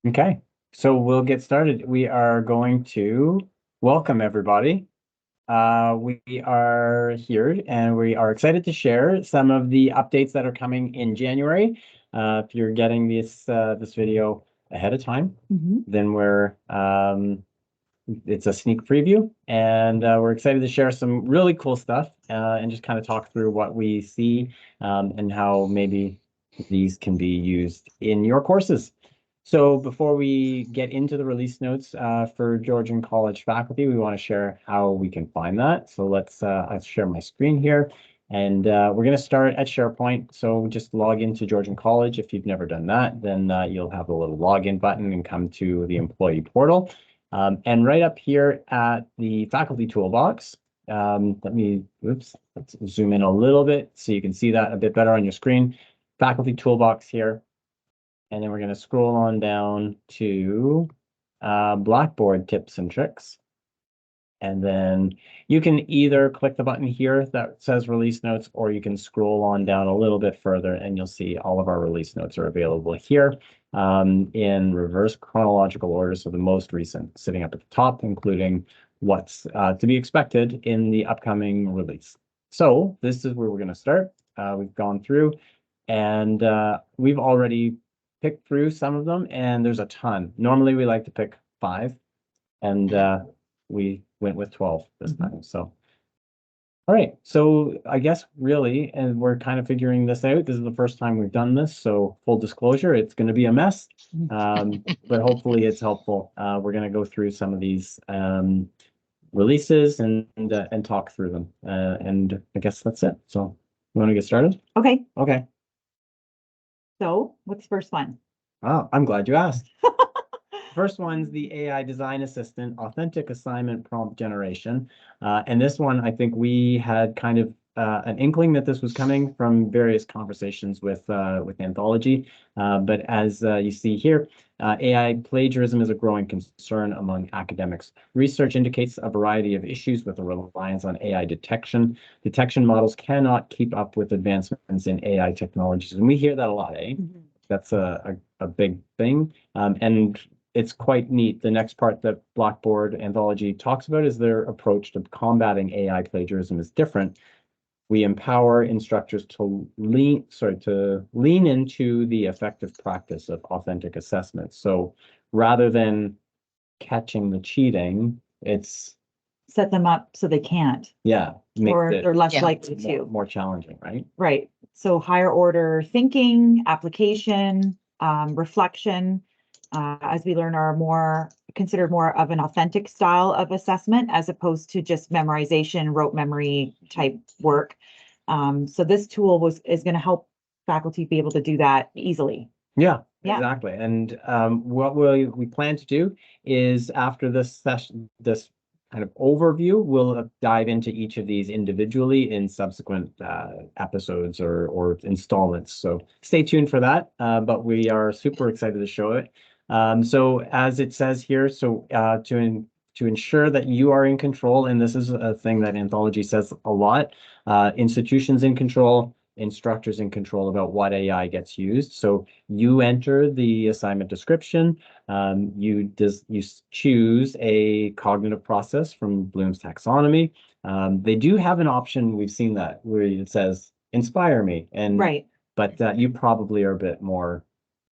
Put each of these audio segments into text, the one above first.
Okay, so we'll get started. We are going to welcome everybody. We are here and we are excited to share some of the updates that are coming in January. If you're getting this video ahead of time, then it's a sneak preview, and we're excited to share some really cool stuff and just kind of talk through what we see and how maybe these can be used in your courses. So before we get into the release notes for Georgian College faculty, we want to share how we can find that. So let's share my screen here. And we're going to start at SharePoint. So just log into Georgian College. If you've never done that, then you'll have a little login button and come to the employee portal. And right up here at the faculty toolbox, let's zoom in a little bit so you can see that a bit better on your screen. Faculty toolbox here. And then we're going to scroll on down to Blackboard tips and tricks. And then you can either click the button here that says release notes, or you can scroll on down a little bit further and you'll see all of our release notes are available here in reverse chronological order. So the most recent sitting up at the top, including what's to be expected in the upcoming release. So this is where we're going to start. We've gone through and we've already picked through some of them, and there's a ton. Normally we like to pick 5, and we went with 12 this time. So, all right. So I guess really, and we're kind of figuring this out. This is the first time we've done this, so full disclosure, it's going to be a mess, but hopefully it's helpful. We're going to go through some of these releases and talk through them. And I guess that's it. So you want to get started? Okay. Okay. So what's the first one? Oh, I'm glad you asked. First one's the AI Design Assistant Authentic Assignment Prompt Generation. And this one, I think we had kind of an inkling that this was coming from various conversations with Anthology. But as you see here, AI plagiarism is a growing concern among academics. Research indicates a variety of issues with the reliance on AI detection. Detection models cannot keep up with advancements in AI technologies. And we hear that a lot, eh? That's a big thing. And it's quite neat. The next part that Blackboard Anthology talks about is their approach to combating AI plagiarism is different. We empower instructors to lean into the effective practice of authentic assessment. So rather than catching the cheating, it's set them up so they can't, or they're less likely to. More challenging, right? Right. So higher order thinking, application, reflection, as we learn, are considered more of an authentic style of assessment as opposed to just memorization, rote memory type work. So this tool is going to help faculty be able to do that easily. Yeah, exactly. And what we plan to do is after this session, this kind of overview, we'll dive into each of these individually in subsequent episodes or installments. So stay tuned for that. But we are super excited to show it. So as it says here, so to ensure that you are in control, and this is a thing that Anthology says a lot, institutions in control, instructors in control about what AI gets used. So you enter the assignment description, you choose a cognitive process from Bloom's taxonomy. They do have an option, we've seen that, where it says, inspire me. And right. But you probably are a bit more.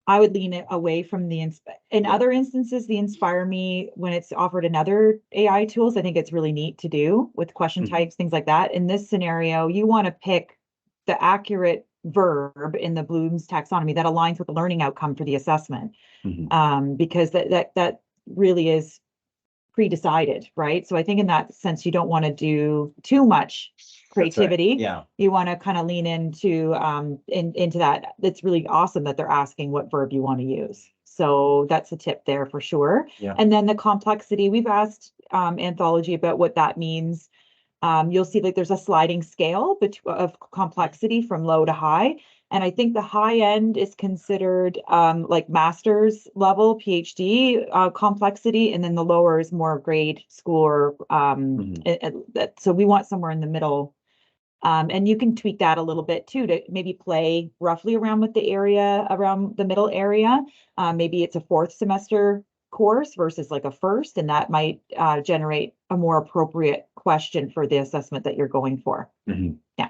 I would lean it away from in other instances, the Inspire Me, when it's offered in other AI tools, I think it's really neat to do with question types, things like that. In this scenario, you want to pick the accurate verb in the Bloom's taxonomy that aligns with the learning outcome for the assessment, because that really is pre-decided, right? So I think in that sense, you don't want to do too much creativity. Right. Yeah. You want to kind of lean into that. It's really awesome that they're asking what verb you want to use. So that's a tip there for sure. Yeah. And then the complexity, we've asked Anthology about what that means. You'll see like there's a sliding scale of complexity from low to high. And I think the high end is considered like master's level, PhD complexity, and then the lower is more grade school. So we want somewhere in the middle And you can tweak that a little bit too, to maybe play roughly around with the area, around the middle area. Maybe it's a fourth semester course versus like a first, and that might generate a more appropriate question for the assessment that you're going for. Mhm. Yeah.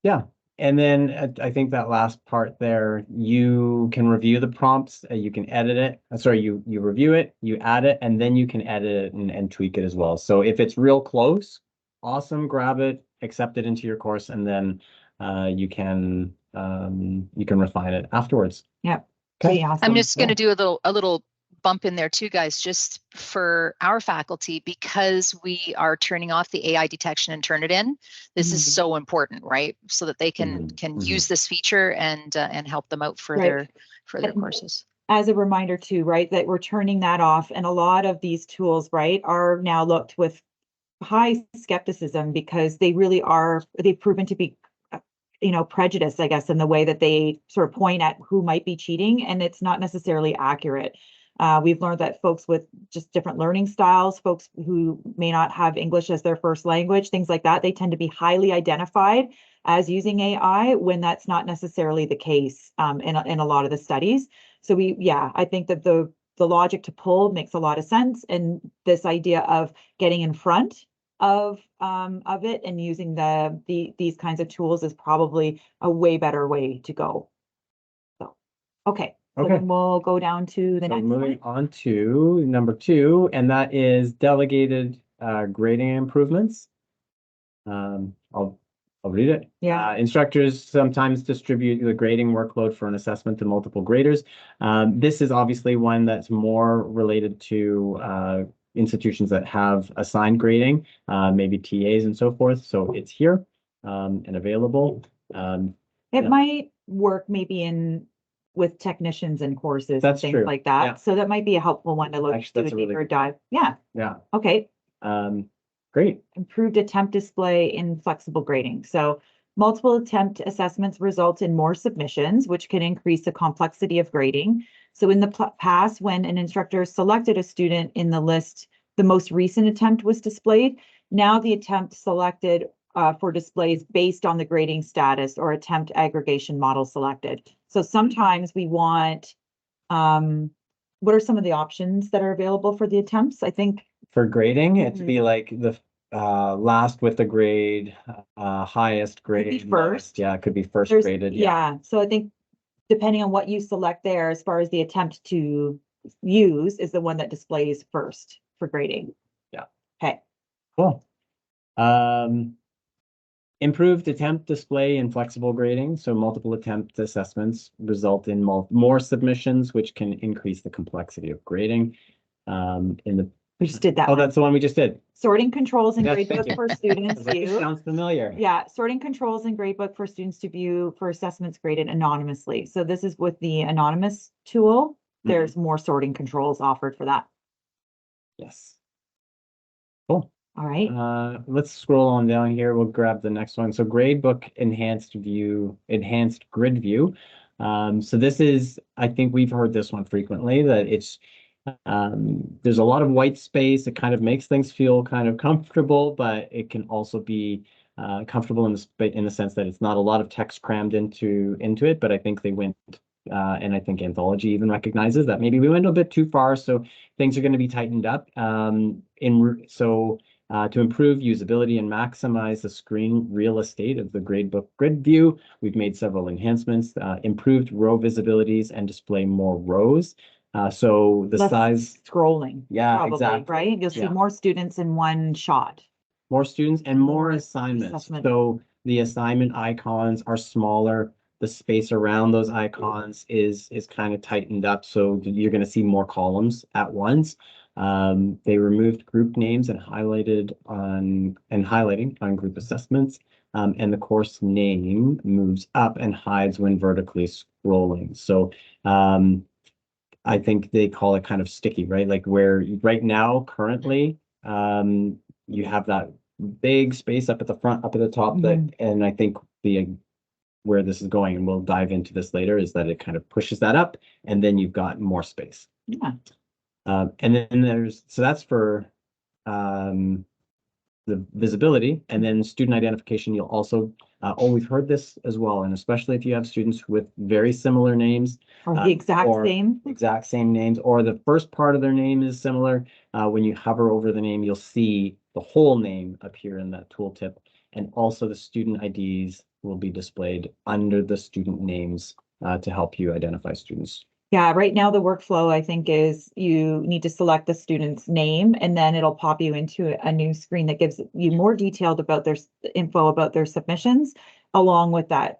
Yeah. And then I think that last part there, you can review the prompts, you can edit it. Sorry, you review it, you add it, and then you can edit it and tweak it as well. So if it's real close, awesome, grab it, accept it into your course, and then you can refine it afterwards. Yep. Okay. Pretty awesome. I'm just going to do a little bump in there too, guys, just for our faculty, because we are turning off the AI detection and turn it in. This is so important, right? So that they can use this feature and help them out for their courses. As a reminder too, right, that we're turning that off, and a lot of these tools, right, are now looked with high skepticism because they really are, they've proven to be prejudiced, I guess, in the way that they sort of point at who might be cheating, and it's not necessarily accurate. We've learned that folks with just different learning styles, folks who may not have English as their first language, things like that, they tend to be highly identified as using AI when that's not necessarily the case in a lot of the studies. So I think that the logic to pull makes a lot of sense, and this idea of getting in front of it and using these kinds of tools is probably a way better way to go. So, okay. So then we'll go down to the next one. Moving on to number 2, and that is delegated grading improvements. I'll read it. Yeah. Instructors sometimes distribute the grading workload for an assessment to multiple graders. This is obviously one that's more related to institutions that have assigned grading, maybe TAs and so forth. So it's here and available. It might work maybe with technicians and courses and things like that. Yeah. So that might be a helpful one to look do a deeper dive. Yeah. Yeah. Okay. Great. Improved attempt display in flexible grading. So multiple attempt assessments result in more submissions, which can increase the complexity of grading. So in the past, when an instructor selected a student in the list, the most recent attempt was displayed. Now the attempt selected for displays based on the grading status or attempt aggregation model selected. So sometimes we want, what are some of the options that are available for the attempts? I think for grading, it'd be like the last with the grade, highest grade, first. Yeah, it could be first graded. Yeah. So I think depending on what you select there, as far as the attempt to use is the one that displays first for grading. Yeah. Okay. Cool. Improved attempt display in flexible grading. So multiple attempt assessments result in more submissions, which can increase the complexity of grading. We just did that. Oh, that's the one we just did. Sorting controls in Gradebook for students view. Sounds familiar. Yeah, sorting controls in Gradebook for students to view for assessments graded anonymously. So this is with the anonymous tool. There's more sorting controls offered for that. Yes. Cool. All right. Let's scroll on down here. We'll grab the next one. So Gradebook enhanced grid view. So this is, I think we've heard this one frequently, that it's there's a lot of white space. It kind of makes things feel kind of comfortable, but it can also be comfortable in the sense that it's not a lot of text crammed into it. But I think they went, and I think Anthology even recognizes that maybe we went a bit too far. So things are going to be tightened up. To improve usability and maximize the screen real estate of the Gradebook grid view, we've made several enhancements, improved row visibilities and display more rows. So the less size scrolling. Yeah, probably, exactly. Right. You'll see more students in one shot. More students and more assignments. So the assignment icons are smaller. The space around those icons is kind of tightened up. So you're going to see more columns at once. They removed group names and highlighting on group assessments. And the course name moves up and hides when vertically scrolling. So I think they call it kind of sticky, right? Like where right now, currently, you have that big space up at the front, up at the top, and I think where this is going, and we'll dive into this later, is that it kind of pushes that up, and then you've got more space. Yeah. And then that's for the visibility, and then student identification. You'll also, we've heard this as well, and especially if you have students with very similar names, Or the exact or same. exact same names, or the first part of their name is similar. When you hover over the name, you'll see the whole name appear in that tooltip, and also the student IDs will be displayed under the student names to help you identify students. Yeah, right now the workflow, I think, is you need to select the student's name and then it'll pop you into a new screen that gives you more detailed about their info about their submissions, along with that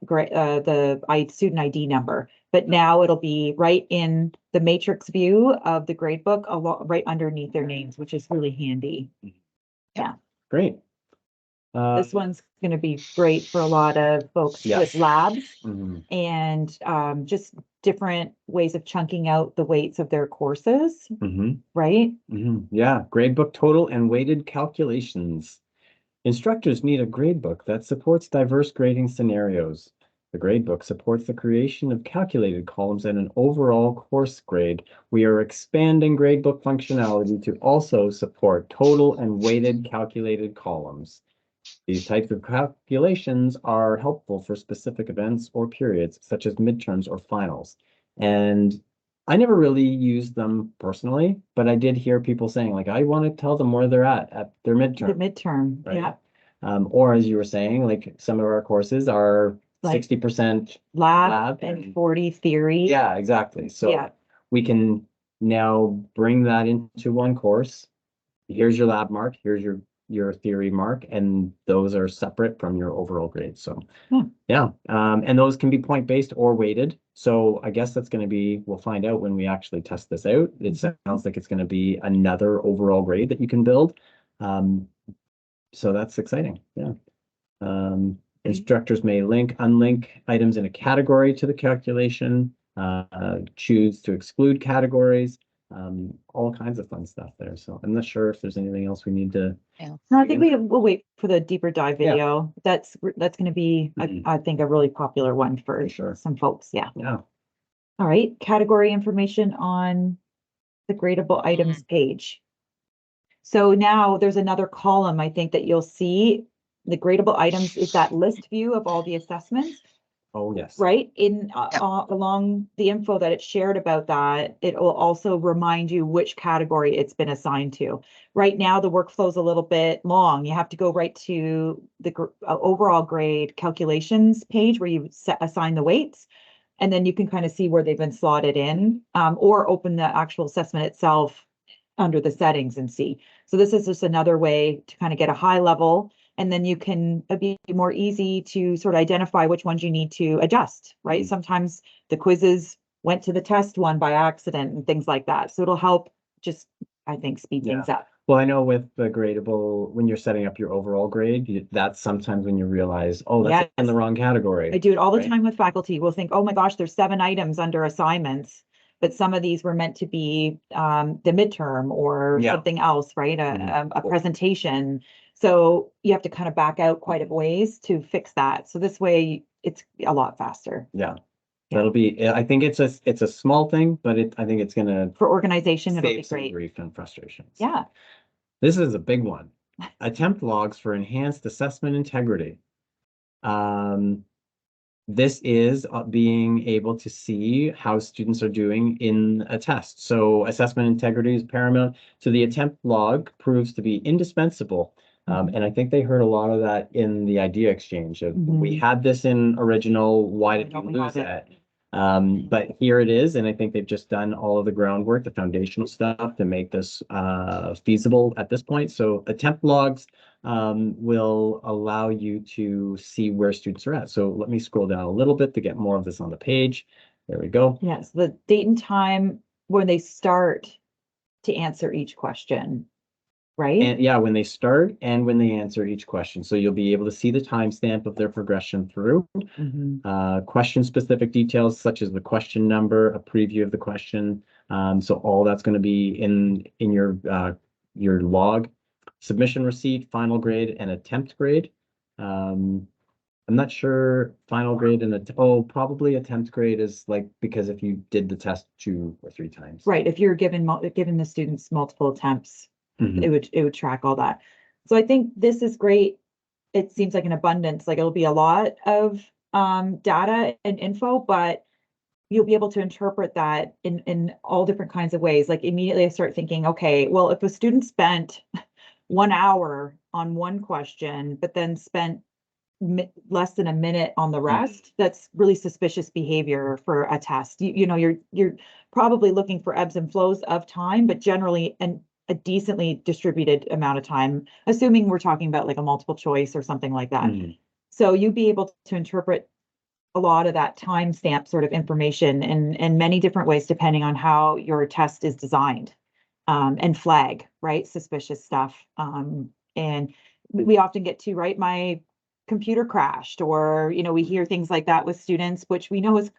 student ID number. But now it'll be right in the matrix view of the gradebook, right underneath their names, which is really handy. Yeah. Great. This one's going to be great for a lot of folks Yes. with labs Mhm. and just different ways of chunking out the weights of their courses, Mhm. right? Yeah, gradebook total and weighted calculations. Instructors need a gradebook that supports diverse grading scenarios. The gradebook supports the creation of calculated columns and an overall course grade. We are expanding gradebook functionality to also support total and weighted calculated columns. These types of calculations are helpful for specific events or periods, such as midterms or finals. And I never really used them personally, but I did hear people saying, like, I want to tell them where they're at their The midterm. midterm, Right. yeah. Or as you were saying, like some of our courses are Like 60% Lab lab and 40 theory. yeah, exactly. So Yeah. we can now bring that into one course. Here's your lab mark, here's your theory mark, and those are separate from your overall grade. So yeah, and those can be point-based or weighted. So I guess that's going to be, we'll find out when we actually test this out. It sounds like it's going to be another overall grade that you can build. So that's exciting. Yeah. Instructors may unlink items in a category to the calculation, choose to exclude categories, all kinds of fun stuff there. So I'm not sure if there's anything else we need to. No, I think we'll wait for the deeper dive Yeah. video. That's going to be, I think, a really popular one for sure. some folks. Yeah. Yeah. All right. Category information on the gradable items page. So now there's another column, I think, that you'll see. The gradable items is that list view of all the assessments, Oh, yes. right? Yep. Along the info that it's shared about that, it will also remind you which category it's been assigned to. Right now, the workflow is a little bit long. You have to go right to the overall grade calculations page where you assign the weights. And then you can kind of see where they've been slotted in, or open the actual assessment itself under the settings and see. So this is just another way to kind of get a high level, and then you can be more easy to sort of identify which ones you need to adjust, right? Sometimes the quizzes went to the test one by accident and things like that. So it'll help just, I think, speed things up. Well, I know with the gradable, when you're setting up your overall grade, that's sometimes when you realize, oh, that's in the wrong category. I do it all the time with faculty. We'll think, oh my gosh, there's 7 items under assignments, but some of these were meant to be the midterm or something else, right? A presentation. So you have to kind of back out quite a ways to fix that. So this way it's a lot faster. Yeah. That'll be, I think it's a small thing, but I think it's gonna For organization, it'll be save some great. grief and frustrations. Yeah. This is a big one. Attempt logs for enhanced assessment integrity. This is being able to see how students are doing in a test. So assessment integrity is paramount. So the attempt log proves to be indispensable. And I think they heard a lot of that in the idea exchange of we had this in original, why did you lose it? But here it is, and I think they've just done all of the groundwork, the foundational stuff to make this feasible at this point. So attempt logs will allow you to see where students are at. So let me scroll down a little bit to get more of this on the page. There we go. Yes, the date and time when they start to answer each question, right? And yeah, when they start and when they answer each question. So you'll be able to see the timestamp of their progression through. Question specific details such as the question number, a preview of the question. So all that's going to be in your log. Submission receipt, final grade, and attempt grade. I'm not sure final grade and probably attempt grade is like, because if you did the test 2 or 3 times. Right, if you're given the students multiple attempts, it would track all that. So I think this is great. It seems like an abundance, like it'll be a lot of data and info, but you'll be able to interpret that in all different kinds of ways. Like immediately I start thinking, okay, well, if a student spent 1 hour on one question, but then spent less than a minute on the rest, that's really suspicious behavior for a test. You know, you're probably looking for ebbs and flows of time, but generally a decently distributed amount of time, assuming we're talking about like a multiple choice or something like that. So you'd be able to interpret a lot of that timestamp sort of information in many different ways, depending on how your test is designed, and flag, right, suspicious stuff. And we often get to, right, my computer crashed, or, you know, we hear things like that with students, which we know is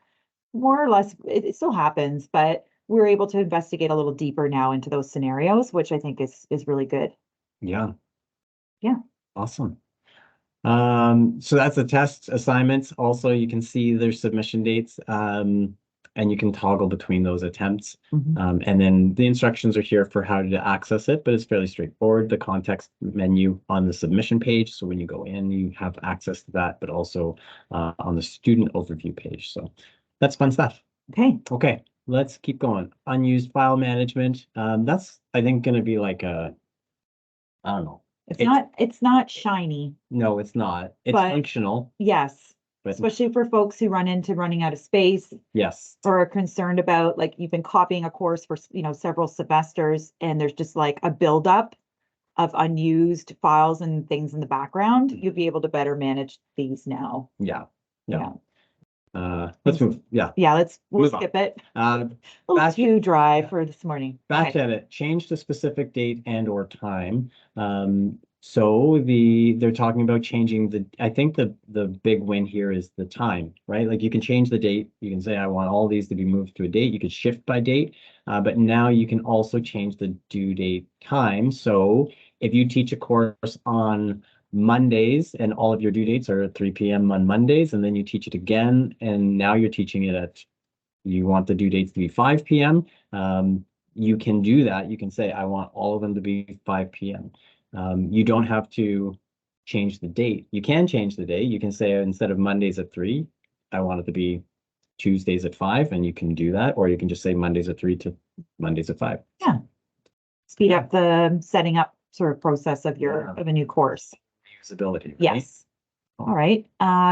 more or less, it still happens, but we're able to investigate a little deeper now into those scenarios, which I think is really good. Yeah. Yeah. Awesome. So that's the test assignments. Also, you can see their submission dates, and you can toggle between those attempts. And then the instructions are here for how to access it, but it's fairly straightforward. The context menu on the submission page. So when you go in, you have access to that, but also on the student overview page. So that's fun stuff. Okay, let's keep going. Unused file management. That's, I think, going to be like a, I don't know. It's not shiny. No, it's not. It's functional. Yes. But especially for folks who run into running out of space. Yes. Or are concerned about, like, you've been copying a course for, you know, several semesters, and there's just like a buildup of unused files and things in the background. You'll be able to better manage these now. Yeah. Let's move. We'll skip it. A little too dry for this morning. Back at it. Change the specific date and or time. So they're talking about changing I think the big win here is the time, right? Like you can change the date. You can say, I want all these to be moved to a date. You could shift by date, but now you can also change the due date time. So if you teach a course on Mondays and all of your due dates are at 3 p.m. on Mondays, and then you teach it again, and now you're teaching it you want the due dates to be 5 p.m. You can do that. You can say, I want all of them to be 5 p.m. You don't have to change the date. You can change the date. You can say, instead of Mondays at 3, I want it to be Tuesdays at 5, and you can do that. Or you can just say Mondays at 3 to Mondays at 5. Yeah. Speed up the setting up sort of process of of a new course. Usability, right? Yes. All right.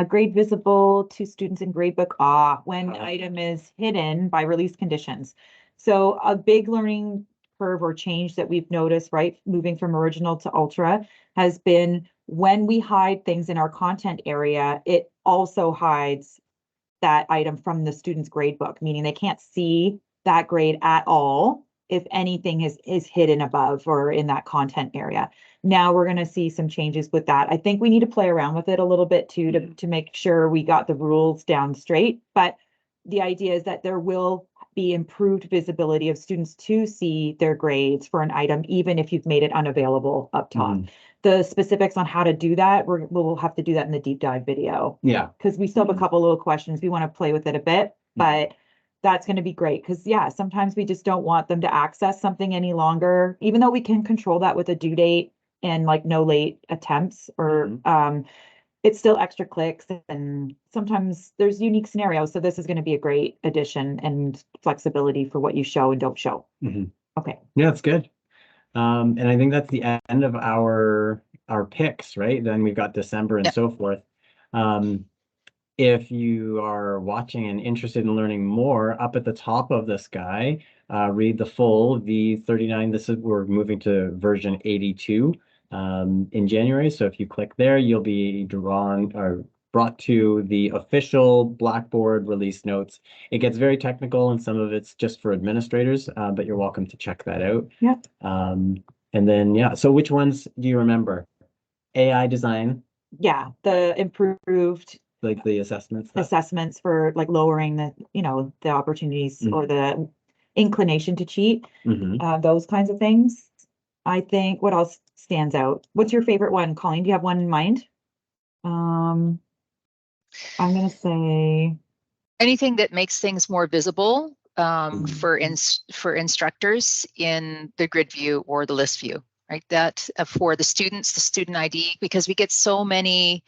Grade visible to students in Gradebook. When item is hidden by release conditions. So a big learning curve or change that we've noticed, right, moving from original to ultra, has been when we hide things in our content area, it also hides that item from the student's gradebook, meaning they can't see that grade at all if anything is hidden above or in that content area. Now we're going to see some changes with that. I think we need to play around with it a little bit too, to make sure we got the rules down straight. But the idea is that there will be improved visibility of students to see their grades for an item, even if you've made it unavailable up top. The specifics on how to do that, we'll have to do that in the deep dive video. Yeah. Because we still have a couple little questions. We want to play with it a bit, but that's going to be great. Because sometimes we just don't want them to access something any longer, even though we can control that with a due date and like no late attempts, or it's still extra clicks, and sometimes there's unique scenarios. So this is going to be a great addition and flexibility for what you show and don't show. Okay. Yeah, it's good. And I think that's the end of our picks, right? Then we've got December and so forth. If you are watching and interested in learning more, up at the top of this guy, read the full V39. We're moving to version 82 in January. So if you click there, you'll be brought to the official Blackboard release notes. It gets very technical, and some of it's just for administrators, but you're welcome to check that out. Yeah. And then, so which ones do you remember? AI design. Yeah, the improved, like the assessments for like lowering the, the opportunities or the inclination to cheat, those kinds of things. I think, what else stands out? What's your favorite one, Colleen? Do you have one in mind? I'm going to say anything that makes things more visible for instructors in the grid view or the list view, right? That for the students, the student ID, because we get so many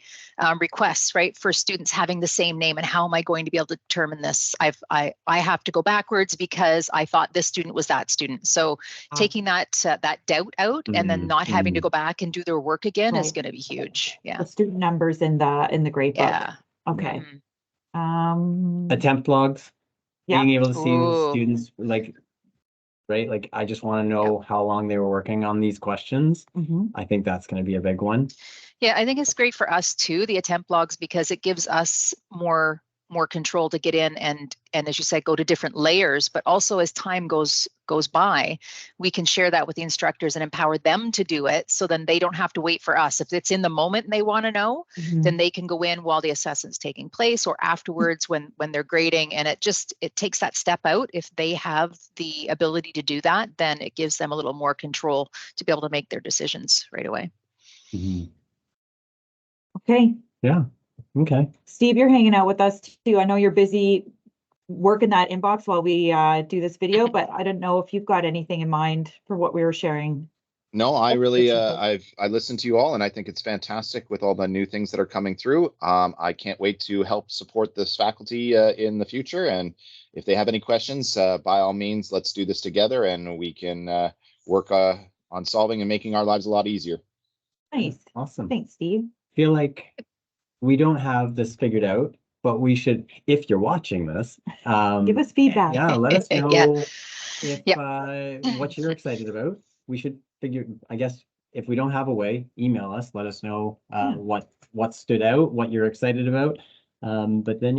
requests, right, for students having the same name, and how am I going to be able to determine this? I have to go backwards because I thought this student was that student. So taking that that doubt out, and then not having to go back and do their work again is Right. going to be huge. Yeah. The student numbers in the grade book. Yeah. Okay. Mhm. Attempt logs, Yeah. being able to see the Ooh. students, like, right? Like, I just want to know how long they were working on these questions. Mhm. I think that's going to be a big one. Yeah, I think it's great for us too, the attempt logs, because it gives us more control to get in and as you said, go to different layers. But also as time goes by, we can share that with the instructors and empower them to do it. So then they don't have to wait for us. If it's in the moment and they want to know, then they can go in while the assessment's taking place, or afterwards when they're grading. And it takes that step out. If they have the ability to do that, then it gives them a little more control to be able to make their decisions right away. Okay. Yeah. Okay. Steve, you're hanging out with us too. I know you're busy working that inbox while we do this video, but I don't know if you've got anything in mind for what we were sharing. No, I really, I listened to you all, and I think it's fantastic with all the new things that are coming through. I can't wait to help support this faculty in the future. And if they have any questions, by all means, let's do this together, and we can work on solving and making our lives a lot easier. Nice. Awesome. Thanks, Steve. Feel like we don't have this figured out, but we should, if you're watching this, Give us feedback. yeah, let us know Yeah. if what you're excited about. We should figure, I guess, if we don't have a way, email us, let us know what stood out, what you're excited about. But then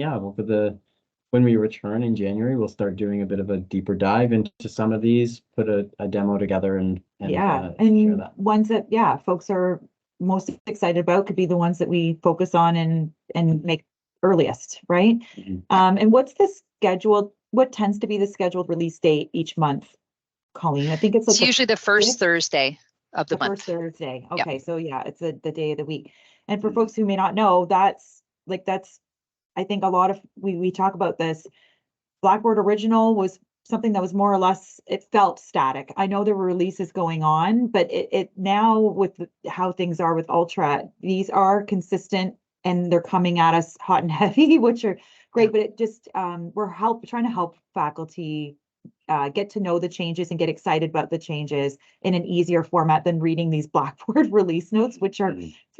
when we return in January, we'll start doing a bit of a deeper dive into some of these, put a demo together and share and that. ones that folks are most excited about could be the ones that we focus on and make earliest, right? And what's the scheduled, what tends to be the scheduled release date each month, Colleen? I think it's like usually the first fifth? Thursday of the month. First Thursday. Yep. Okay, so yeah, it's the day of the week. And for folks who may not know, that's I think a lot of we talk about this. Blackboard Original was something that was more or less, it felt static. I know there were releases going on, but it now with how things are with Ultra, these are consistent and they're coming at us hot and heavy, which are great, but it just, we're trying to help faculty get to know the changes and get excited about the changes in an easier format than reading these Blackboard release notes, which are,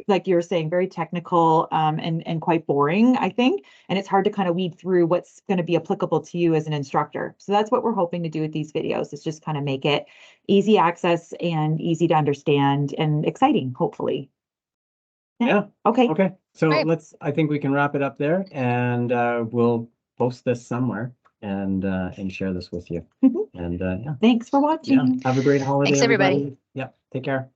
like you were saying, very technical and quite boring, I think. And it's hard to kind of weed through what's going to be applicable to you as an instructor. So that's what we're hoping to do with these videos, is just kind of make it easy access and easy to understand and exciting, hopefully. Yeah. Okay. Okay. So Right. I think we can wrap it up there, and we'll post this somewhere and share this with you. And yeah. Thanks for watching. Have a great holiday, Thanks, everybody. Yeah. Take care.